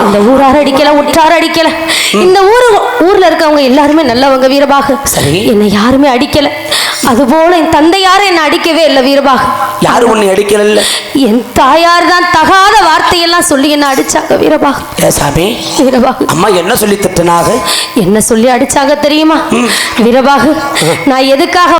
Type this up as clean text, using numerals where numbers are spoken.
இந்த ஊரார் அடிக்கல, உற்றார் அடிக்கல. இந்த ஊர்ல இருக்கவங்க எல்லாருமே நல்லவங்க வீரபாகு. என்னை யாருமே அடிக்கல. அதுபோல என் தந்தையாரும் என்ன அடிக்கவே இல்லை வீரபாகு. யாரும் உன்னை அடிக்கல? என் தாயார் தான் தகாத வார்த்தையெல்லாம் சொல்லி என்ன அடிச்சாங்க வீரபாகு. சாமி வீரபாகு, அம்மா என்ன சொல்லி திட்டினாக? என்ன சொல்லி அடிச்சாங்க தெரியுமா வீரபாகு? நான் எதுக்காக